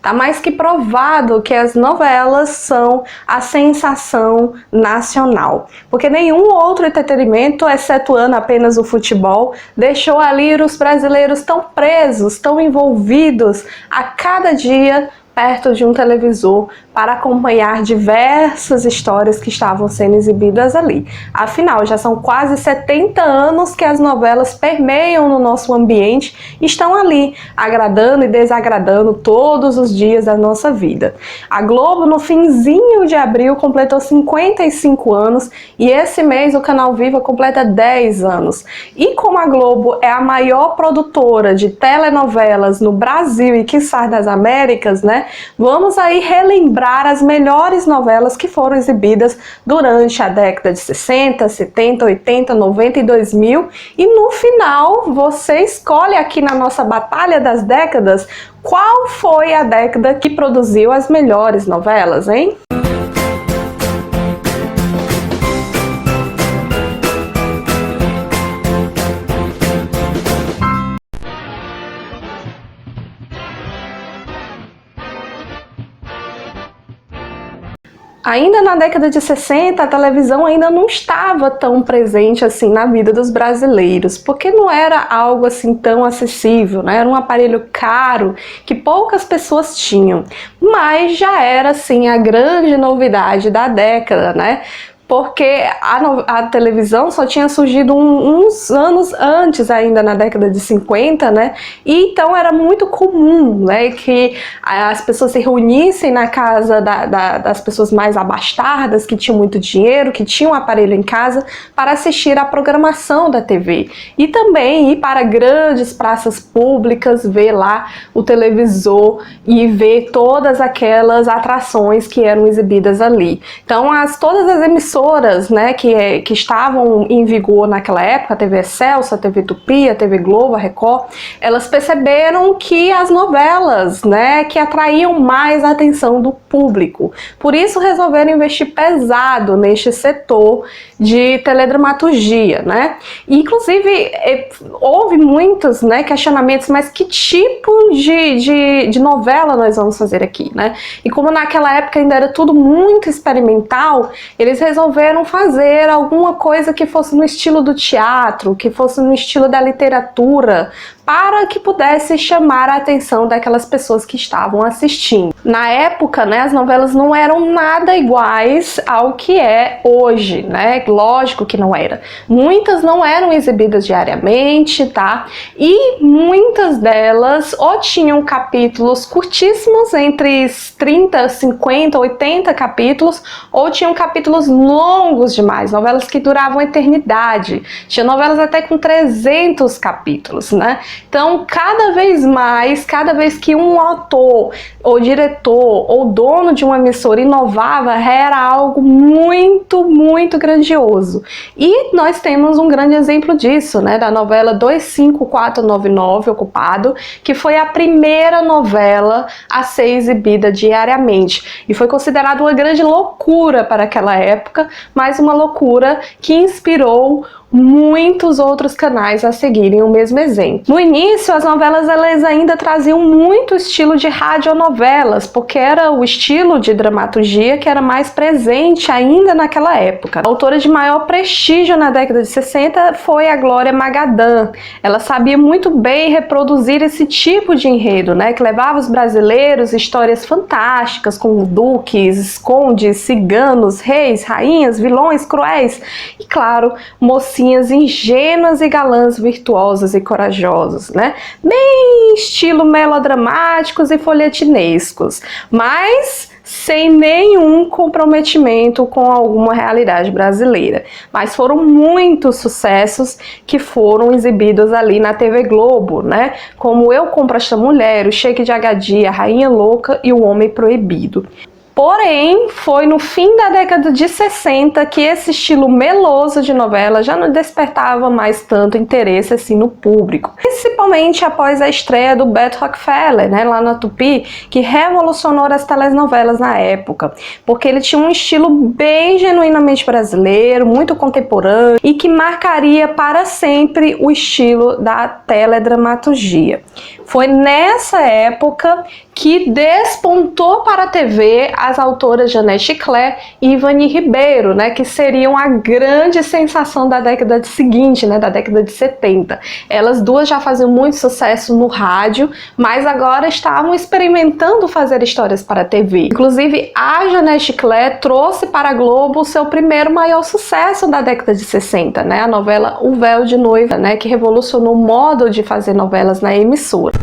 Tá mais que provado que as novelas são a sensação nacional, porque nenhum outro entretenimento, excetuando apenas o futebol, deixou ali os brasileiros tão presos, tão envolvidos a cada dia perto de um televisor para acompanhar diversas histórias que estavam sendo exibidas ali. Afinal, já são quase 70 anos que as novelas permeiam no nosso ambiente e estão ali, agradando e desagradando todos os dias da nossa vida. A Globo, no finzinho de abril, completou 55 anos e esse mês o Canal Viva completa 10 anos. E como a Globo é a maior produtora de telenovelas no Brasil e quiçá das Américas, né? Vamos aí relembrar as melhores novelas que foram exibidas durante a década de 60, 70, 80, 90 e 2000 e no final você escolhe aqui na nossa Batalha das Décadas qual foi a década que produziu as melhores novelas, hein? Ainda na década de 60, a televisão ainda não estava tão presente assim na vida dos brasileiros, porque não era algo assim tão acessível, né? Era um aparelho caro que poucas pessoas tinham, mas já era assim a grande novidade da década, né? Porque a televisão só tinha surgido uns anos antes, ainda na década de 50, né? E então era muito comum, né, que as pessoas se reunissem na casa das pessoas mais abastadas, que tinham muito dinheiro, que tinham um aparelho em casa, para assistir à programação da TV. E também ir para grandes praças públicas, ver lá o televisor e ver todas aquelas atrações que eram exibidas ali. Então, todas as emissoras, né, que estavam em vigor naquela época, a TV Excelsior, a TV Tupi, a TV Globo, a Record, elas perceberam que as novelas, né, que atraíam mais a atenção do público. Por isso resolveram investir pesado neste setor de teledramaturgia, né? Inclusive, houve muitos, né, questionamentos, mas que tipo de novela nós vamos fazer aqui, né? E como naquela época ainda era tudo muito experimental, eles resolveram fazer alguma coisa que fosse no estilo do teatro, que fosse no estilo da literatura, para que pudesse chamar a atenção daquelas pessoas que estavam assistindo. Na época, né, as novelas não eram nada iguais ao que é hoje, né? Lógico que não era. Muitas não eram exibidas diariamente, tá? E muitas delas ou tinham capítulos curtíssimos, entre 30, 50, 80 capítulos, ou tinham capítulos longos demais, novelas que duravam eternidade. Tinha novelas até com 300 capítulos, né? Então, cada vez mais, cada vez que um autor, ou diretor, ou dono de uma emissora inovava, era algo muito, muito grandioso. E nós temos um grande exemplo disso, né, da novela 25499, Ocupado, que foi a primeira novela a ser exibida diariamente. E foi considerada uma grande loucura para aquela época, mas uma loucura que inspirou muitos outros canais a seguirem o mesmo exemplo. No início, as novelas elas ainda traziam muito estilo de radionovelas, porque era o estilo de dramaturgia que era mais presente ainda naquela época. A autora de maior prestígio na década de 60 foi a Glória Magadã. Ela sabia muito bem reproduzir esse tipo de enredo, né, que levava os brasileiros histórias fantásticas com duques, condes, ciganos, reis, rainhas, vilões cruéis e, claro, mocinhas ingênuas e galãs virtuosos e corajosos, né? Bem estilo melodramáticos e folhetinescos, mas sem nenhum comprometimento com alguma realidade brasileira. Mas foram muitos sucessos que foram exibidos ali na TV Globo, né? Como Eu Compro Esta Mulher, O Shake de Agadia, A Rainha Louca e O Homem Proibido. Porém, foi no fim da década de 60 que esse estilo meloso de novela já não despertava mais tanto interesse assim no público. Principalmente após a estreia do Beto Rockefeller, né, lá na Tupi, que revolucionou as telenovelas na época, porque ele tinha um estilo bem genuinamente brasileiro, muito contemporâneo e que marcaria para sempre o estilo da teledramaturgia. Foi nessa época que despontou para a TV as autoras Janete Claire e Ivani Ribeiro, né, que seriam a grande sensação da década seguinte, né, da década de 70. Elas duas já faziam muito sucesso no rádio, mas agora estavam experimentando fazer histórias para a TV. Inclusive, a Janete Claire trouxe para a Globo o seu primeiro maior sucesso da década de 60, né, a novela O Véu de Noiva, né, que revolucionou o modo de fazer novelas na emissora.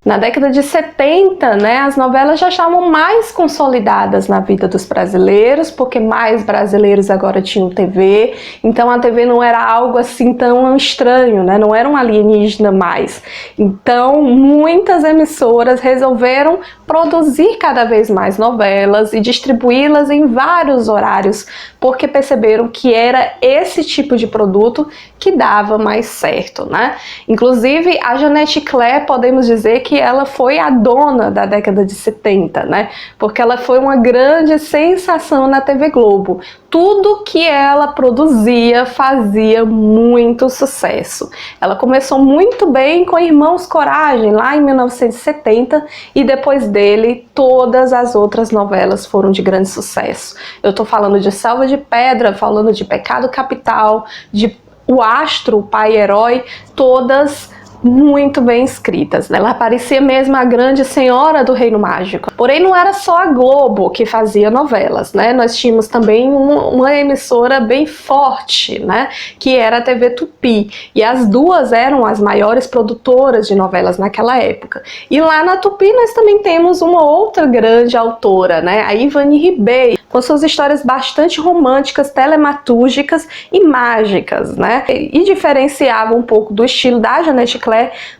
Na década de 70, né, as novelas já estavam mais consolidadas na vida dos brasileiros, porque mais brasileiros agora tinham TV, então a TV não era algo assim tão estranho, né, não era um alienígena mais. Então muitas emissoras resolveram produzir cada vez mais novelas e distribuí-las em vários horários, porque perceberam que era esse tipo de produto que dava mais certo, né? Inclusive a Janete Claire, podemos dizer que ela foi a dona da década de 70, né? Porque ela foi uma grande sensação na TV Globo. Tudo que ela produzia fazia muito sucesso. Ela começou muito bem com Irmãos Coragem, lá em 1970, e depois dele, todas as outras novelas foram de grande sucesso. Eu tô falando de Selva de Pedra, falando de Pecado Capital, de O Astro, o Pai Herói, todas muito bem escritas, né? Ela parecia mesmo a grande senhora do Reino Mágico. Porém, não era só a Globo que fazia novelas, né? Nós tínhamos também uma emissora bem forte, né? Que era a TV Tupi. E as duas eram as maiores produtoras de novelas naquela época. E lá na Tupi nós também temos uma outra grande autora, né? A Ivani Ribeiro, com suas histórias bastante românticas, telematúrgicas e mágicas, né? E diferenciava um pouco do estilo da Janete Claire,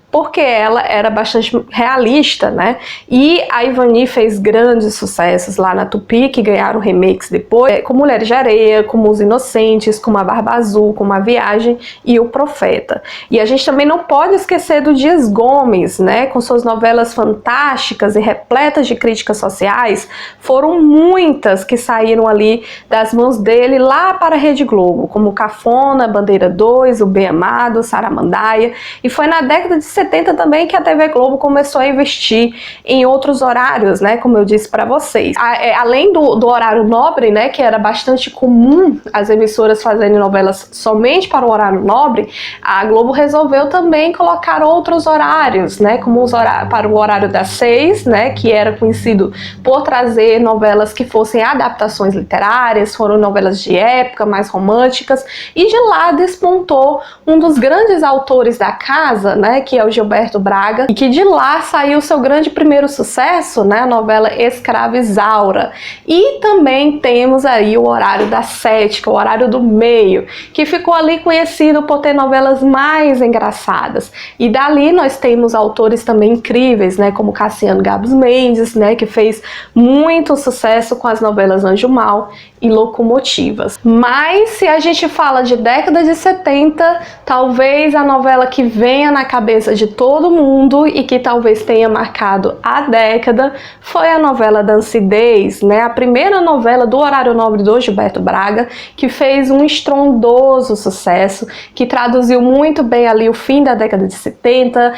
porque ela era bastante realista, né? E a Ivani fez grandes sucessos lá na Tupi, que ganharam remakes depois, com Mulheres de Areia, como Os Inocentes, como A Barba Azul, como A Viagem e O Profeta. E a gente também não pode esquecer do Dias Gomes, né? Com suas novelas fantásticas e repletas de críticas sociais, foram muitas que saíram ali das mãos dele lá para a Rede Globo, como Cafona, Bandeira 2, O Bem Amado, Saramandaia, e foi na década de 70 também que a TV Globo começou a investir em outros horários, né, como eu disse para vocês. Além do horário nobre, né, que era bastante comum as emissoras fazerem novelas somente para o horário nobre, a Globo resolveu também colocar outros horários, né, como para o horário das 6, né, que era conhecido por trazer novelas que fossem adaptações literárias, foram novelas de época, mais românticas, e de lá despontou um dos grandes autores da casa, né, que é o Gilberto Braga, e que de lá saiu o seu grande primeiro sucesso, né, a novela Escrava Isaura. E também temos aí o horário das 7, que é o horário do meio, que ficou ali conhecido por ter novelas mais engraçadas. E dali nós temos autores também incríveis, né, como Cassiano Gabos Mendes, né, que fez muito sucesso com as novelas Anjo Mal e Locomotivas. Mas se a gente fala de década de 70, talvez a novela que venha na cabeça de todo mundo e que talvez tenha marcado a década foi a novela Dancidez, né? A primeira novela do horário nobre do Gilberto Braga, que fez um estrondoso sucesso, que traduziu muito bem ali o fim da década de 70,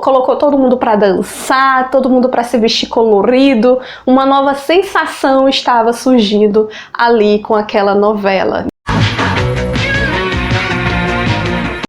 colocou todo mundo para dançar, todo mundo para se vestir colorido, uma nova sensação estava surgindo ali com aquela novela.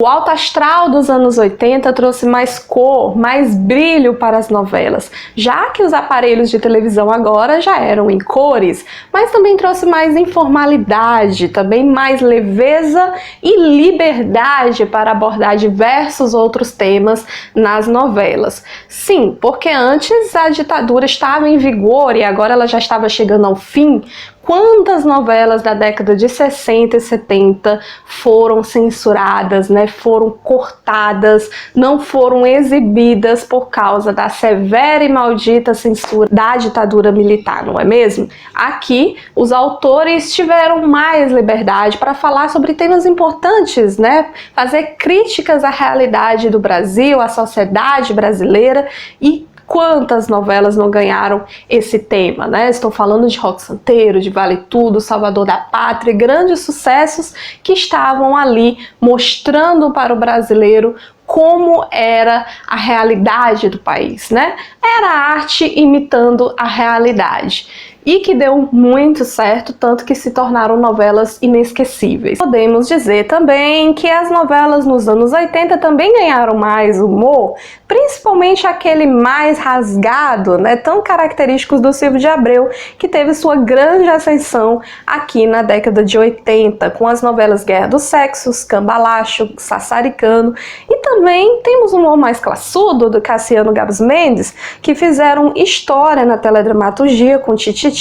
O alto astral dos anos 80 trouxe mais cor, mais brilho para as novelas, já que os aparelhos de televisão agora já eram em cores, mas também trouxe mais informalidade, também mais leveza e liberdade para abordar diversos outros temas nas novelas. Sim, porque antes a ditadura estava em vigor e agora ela já estava chegando ao fim. Quantas novelas da década de 60 e 70 foram censuradas, né? Foram cortadas, não foram exibidas por causa da severa e maldita censura da ditadura militar, não é mesmo? Aqui, os autores tiveram mais liberdade para falar sobre temas importantes, né? Fazer críticas à realidade do Brasil, à sociedade brasileira e Quantas novelas não ganharam esse tema, né? Estou falando de Rock Santeiro, de Vale Tudo, Salvador da Pátria, grandes sucessos que estavam ali mostrando para o brasileiro como era a realidade do país, né? Era a arte imitando a realidade. E que deu muito certo, tanto que se tornaram novelas inesquecíveis. Podemos dizer também que as novelas nos anos 80 também ganharam mais humor, principalmente aquele mais rasgado, né, tão característico do Silvio de Abreu, que teve sua grande ascensão aqui na década de 80, com as novelas Guerra dos Sexos, Cambalacho, Sassaricano, e também temos um humor mais classudo do Cassiano Gabos Mendes, que fizeram história na teledramaturgia com Tititi,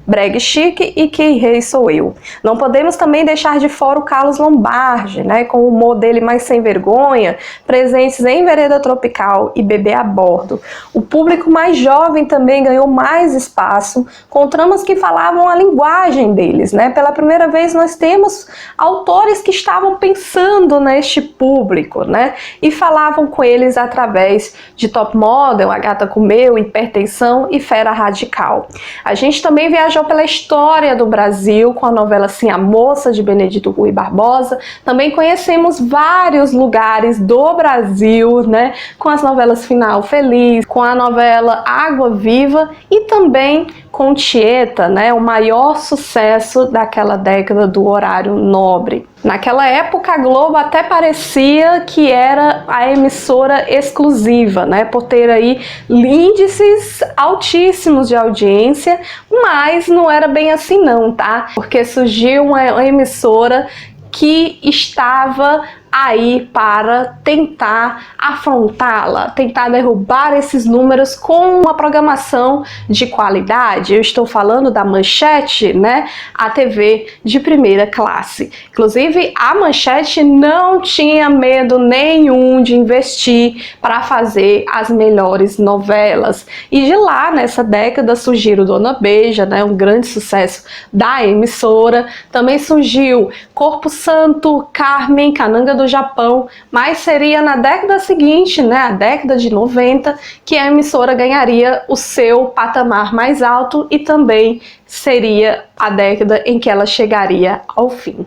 Brega Chique e Que Rei Sou Eu. Não podemos também deixar de fora o Carlos Lombardi, né, com o humor dele mais sem vergonha, presentes em Vereda Tropical e Bebê a Bordo. O público mais jovem também ganhou mais espaço, com tramas que falavam a linguagem deles, né? Pela primeira vez nós temos autores que estavam pensando neste público, né, e falavam com eles através de Top Model, A Gata Comeu, Hipertensão e Fera Radical. A gente também viajou pela história do Brasil com a novela Sim, a Moça, de Benedito Rui Barbosa. Também conhecemos vários lugares do Brasil, né, com as novelas Final Feliz, com a novela Água Viva e também com Tieta, né, o maior sucesso daquela década do horário nobre. Naquela época a Globo até parecia que era a emissora exclusiva, né, por ter aí índices altíssimos de audiência, mas não era bem assim não, tá? Porque surgiu uma emissora que estava aí para tentar afrontá-la, tentar derrubar esses números com uma programação de qualidade. Eu estou falando da Manchete, né? A TV de primeira classe. Inclusive, a Manchete não tinha medo nenhum de investir para fazer as melhores novelas. E de lá, nessa década, surgiu Dona Beija, né? Um grande sucesso da emissora. Também surgiu Corpo Santo, Carmen, Cananga do Japão, mas seria na década seguinte, né, a década de 90, que a emissora ganharia o seu patamar mais alto e também seria a década em que ela chegaria ao fim.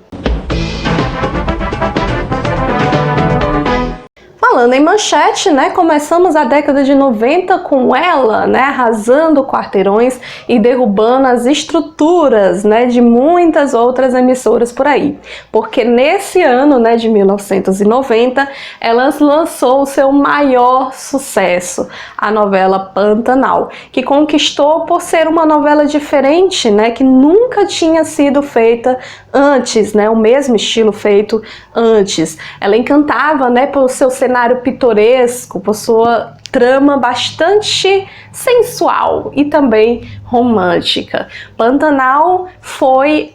Falando em Manchete, né, começamos a década de 90 com ela, né, arrasando quarteirões e derrubando as estruturas, né, de muitas outras emissoras por aí. Porque nesse ano, né, de 1990, ela lançou o seu maior sucesso, a novela Pantanal, que conquistou por ser uma novela diferente, né, que nunca tinha sido feita antes, né, o mesmo estilo feito antes. Ela encantava, né, pelo seu cenário pitoresco, por sua trama bastante sensual e também romântica. Pantanal foi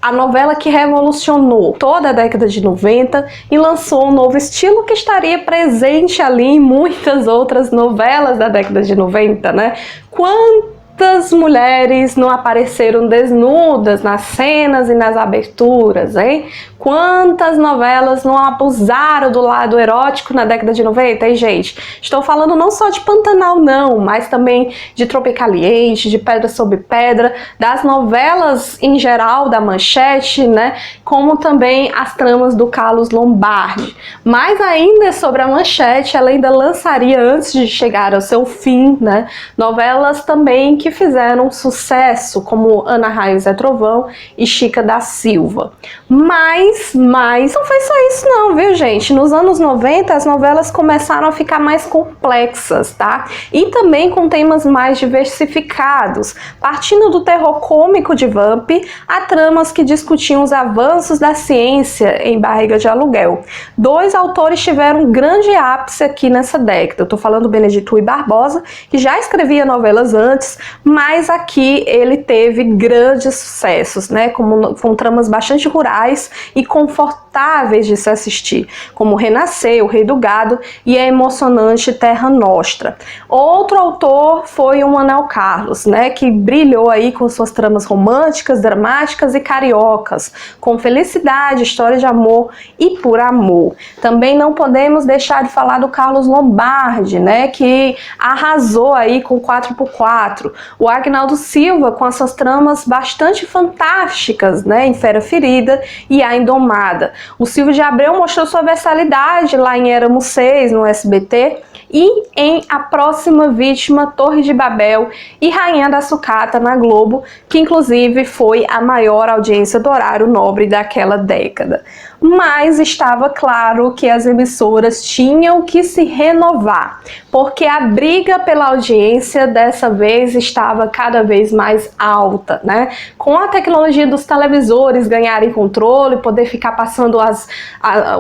a novela que revolucionou toda a década de 90 e lançou um novo estilo que estaria presente ali em muitas outras novelas da década de 90, né? Quantas mulheres não apareceram desnudas nas cenas e nas aberturas, hein? Quantas novelas não abusaram do lado erótico na década de 90, hein, gente? Estou falando não só de Pantanal, não, mas também de Tropicaliente, de Pedra sobre Pedra, das novelas em geral da Manchete, né? Como também as tramas do Carlos Lombardi. Mas ainda sobre a Manchete, ela ainda lançaria, antes de chegar ao seu fim, né, novelas também que fizeram sucesso, como Ana Raio Zé Trovão e Chica da Silva. Mas não foi só isso não, viu, gente? Nos anos 90 as novelas começaram a ficar mais complexas, tá? E também com temas mais diversificados, partindo do terror cômico de Vamp a tramas que discutiam os avanços da ciência em Barriga de Aluguel. Dois autores tiveram um grande ápice aqui nessa década. Eu tô falando do Benedito Rui Barbosa, que já escrevia novelas antes, mas aqui ele teve grandes sucessos, né? Com tramas bastante rurais e confortáveis insuportáveis de se assistir, como Renascer, O Rei do Gado e a emocionante Terra Nostra. Outro autor foi o Manuel Carlos, né, que brilhou aí com suas tramas românticas, dramáticas e cariocas, com Felicidade, História de Amor e Por Amor. Também não podemos deixar de falar do Carlos Lombardi, né, que arrasou aí com 4x4. O Agnaldo Silva com as suas tramas bastante fantásticas, né, em Fera Ferida e A Indomada. O Silvio de Abreu mostrou sua versatilidade lá em Éramos Seis, no SBT, e em A Próxima Vítima, Torre de Babel e Rainha da Sucata na Globo, que inclusive foi a maior audiência do horário nobre daquela década. Mas estava claro que as emissoras tinham que se renovar, porque a briga pela audiência dessa vez estava cada vez mais alta, né? Com a tecnologia dos televisores ganharem controle, poder ficar passando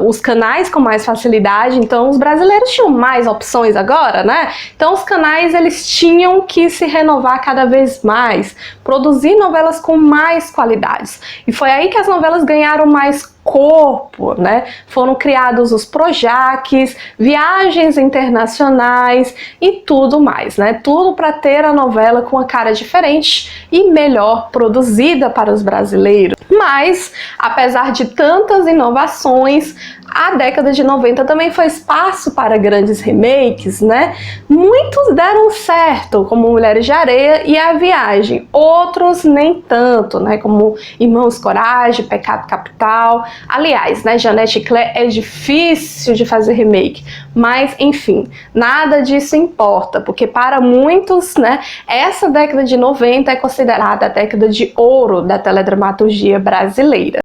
os canais com mais facilidade, então os brasileiros tinham mais opções agora, né? Então os canais, eles tinham que se renovar cada vez mais, produzir novelas com mais qualidades. E foi aí que as novelas ganharam mais corpo, né? Foram criados os Projacs, viagens internacionais e tudo mais, né? Tudo para ter a novela com a cara diferente e melhor produzida para os brasileiros. Mas, apesar de tantas inovações, a década de 90 também foi espaço para grandes remakes, né? Muitos deram certo, como Mulheres de Areia e A Viagem. Outros nem tanto, né? Como Irmãos Coragem, Pecado Capital. Aliás, né, Janete e Claire é difícil de fazer remake, mas enfim, nada disso importa, porque para muitos, né, essa década de 90 é considerada a década de ouro da teledramaturgia brasileira.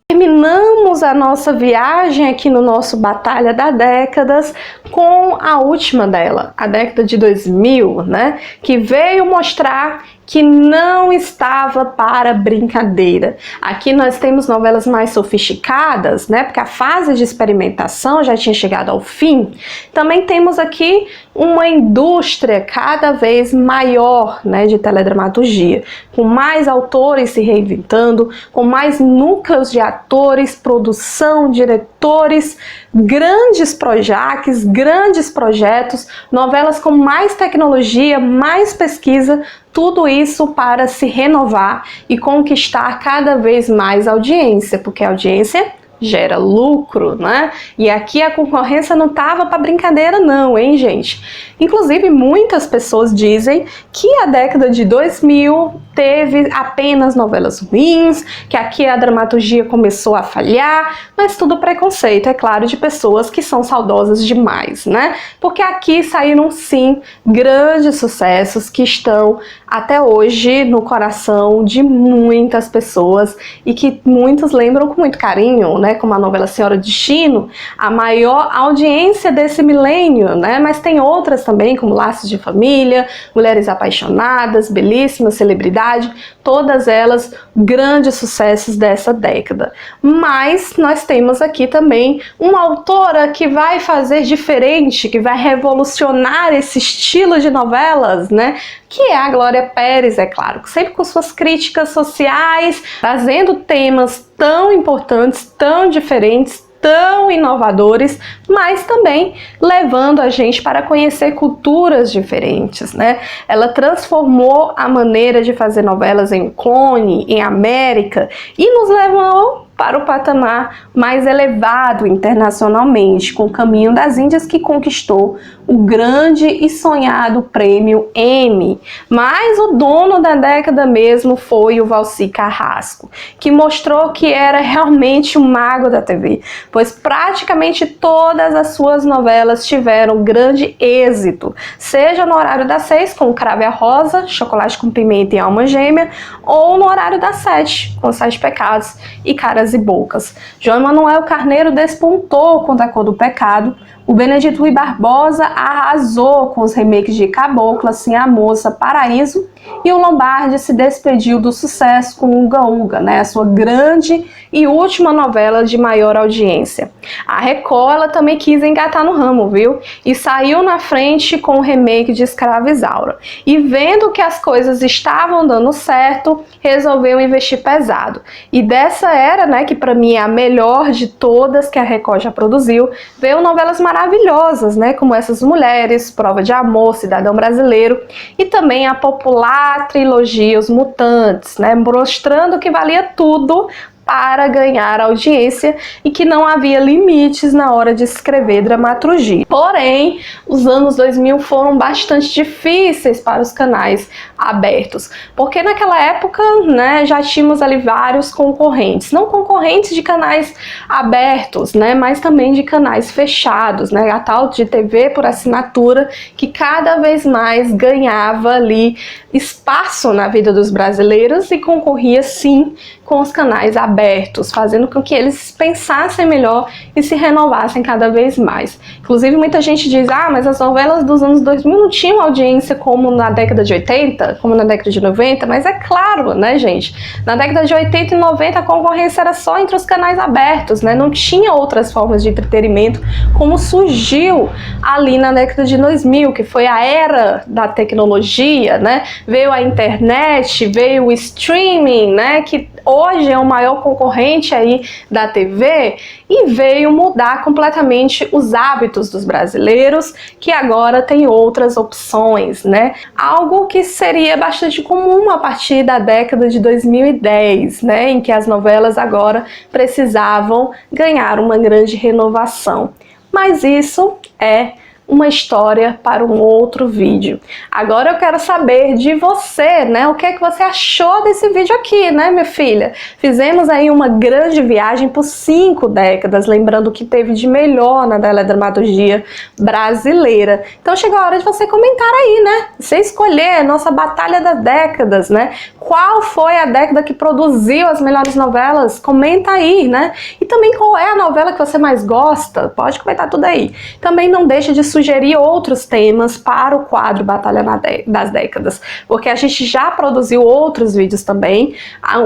Terminamos a nossa viagem aqui no nosso Batalha das Décadas com a última dela, a década de 2000, né, que veio mostrar que não estava para brincadeira. Aqui nós temos novelas mais sofisticadas, né, porque a fase de experimentação já tinha chegado ao fim. Também temos aqui uma indústria cada vez maior, né, de teledramaturgia, com mais autores se reinventando, com mais núcleos de atores, produção, diretores, grandes projacs, grandes projetos, novelas com mais tecnologia, mais pesquisa, tudo isso para se renovar e conquistar cada vez mais audiência, porque a audiência gera lucro, né? E aqui a concorrência não tava para brincadeira não, hein, gente? Inclusive, muitas pessoas dizem que a década de 2000 teve apenas novelas ruins, que aqui a dramaturgia começou a falhar, mas tudo preconceito, é claro, de pessoas que são saudosas demais, né? Porque aqui saíram, sim, grandes sucessos que estão até hoje no coração de muitas pessoas e que muitos lembram com muito carinho, né? Como a novela Senhora Destino, a maior audiência desse milênio, né? Mas tem outras também, como Laços de Família, Mulheres Apaixonadas, Belíssima, Celebridade, todas elas grandes sucessos dessa década. Mas nós temos aqui também uma autora que vai fazer diferente, que vai revolucionar esse estilo de novelas, né? Que é a Glória Pérez, é claro, sempre com suas críticas sociais, trazendo temas tão importantes, tão diferentes, tão inovadores, mas também levando a gente para conhecer culturas diferentes, né? Ela transformou a maneira de fazer novelas em Clone, em América, e nos levou para o patamar mais elevado internacionalmente, com o Caminho das Índias, que conquistou o grande e sonhado prêmio Emmy. Mas o dono da década mesmo foi o Valci Carrasco, que mostrou que era realmente um mago da TV, pois praticamente todas as suas novelas tiveram grande êxito, seja no horário das 6, com Crave a Rosa, Chocolate com Pimenta e Alma Gêmea, ou no horário das 7, com 7 Pecados e Caras e Bocas. João Emanuel Carneiro despontou com A Cor do Pecado, O Benedito Rui Barbosa arrasou com os remakes de Cabocla, Assim a Moça, Paraíso, e o Lombardi se despediu do sucesso com Uga Uga, né, a sua grande e última novela de maior audiência. A Record, ela também quis engatar no ramo, viu? E saiu na frente com o remake de Escrava Isaura. E vendo que as coisas estavam dando certo, resolveu investir pesado. E dessa era, né, que para mim é a melhor de todas que a Record já produziu, veio novelas maravilhosas, né, como Essas Mulheres, Prova de Amor, Cidadão Brasileiro, e também a popular trilogia Os Mutantes, né, mostrando que valia tudo para ganhar audiência e que não havia limites na hora de escrever dramaturgia. Porém, os anos 2000 foram bastante difíceis para os canais abertos, porque naquela época, né, já tínhamos ali vários concorrentes, não concorrentes de canais abertos, né, mas também de canais fechados, né, a tal de TV por assinatura, que cada vez mais ganhava ali espaço na vida dos brasileiros e concorria sim com os canais abertos, fazendo com que eles pensassem melhor e se renovassem cada vez mais. Inclusive, muita gente diz, mas as novelas dos anos 2000 não tinham audiência como na década de 80, como na década de 90, mas é claro, né, gente? Na década de 80 e 90 a concorrência era só entre os canais abertos, né? Não tinha outras formas de entretenimento como surgiu ali na década de 2000, que foi a era da tecnologia, né? Veio a internet, veio o streaming, né, que hoje é o maior concorrente aí da TV, e veio mudar completamente os hábitos dos brasileiros, que agora tem outras opções, né? Algo que seria bastante comum a partir da década de 2010, né, em que as novelas agora precisavam ganhar uma grande renovação. Mas isso é uma história para um outro vídeo. Agora eu quero saber de você, né? O que é que você achou desse vídeo aqui, né, minha filha? Fizemos aí uma grande viagem por 5 décadas, lembrando o que teve de melhor na teledramaturgia brasileira. Então chegou a hora de você comentar aí, né? Você escolher a nossa batalha das décadas, né? Qual foi a década que produziu as melhores novelas? Comenta aí, né? E também qual é a novela que você mais gosta? Pode comentar tudo aí. Também não deixe de sugerir outros temas para o quadro Batalha das Décadas, porque a gente já produziu outros vídeos também,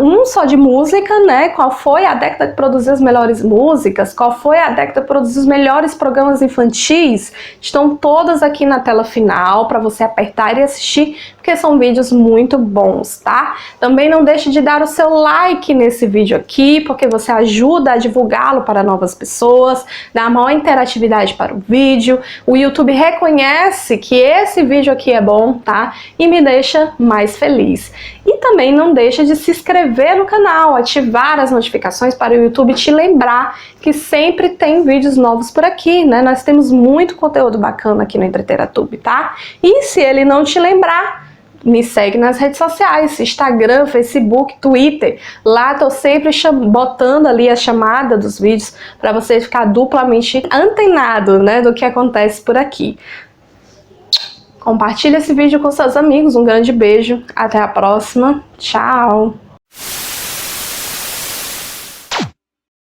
um só de música, né? Qual foi a década que produziu as melhores músicas, qual foi a década que produziu os melhores programas infantis, estão todas aqui na tela final para você apertar e assistir, porque são vídeos muito bons, tá? Também não deixe de dar o seu like nesse vídeo aqui, porque você ajuda a divulgá-lo para novas pessoas, dá maior interatividade para o vídeo, o YouTube reconhece que esse vídeo aqui é bom, tá? E me deixa mais feliz. E também não deixa de se inscrever no canal, ativar as notificações para o YouTube te lembrar que sempre tem vídeos novos por aqui, né? Nós temos muito conteúdo bacana aqui no Entreteratube, tá? E se ele não te lembrar, me segue nas redes sociais, Instagram, Facebook, Twitter. Lá tô sempre botando ali a chamada dos vídeos para você ficar duplamente antenado, né, do que acontece por aqui. Compartilha esse vídeo com seus amigos. Um grande beijo. Até a próxima. Tchau!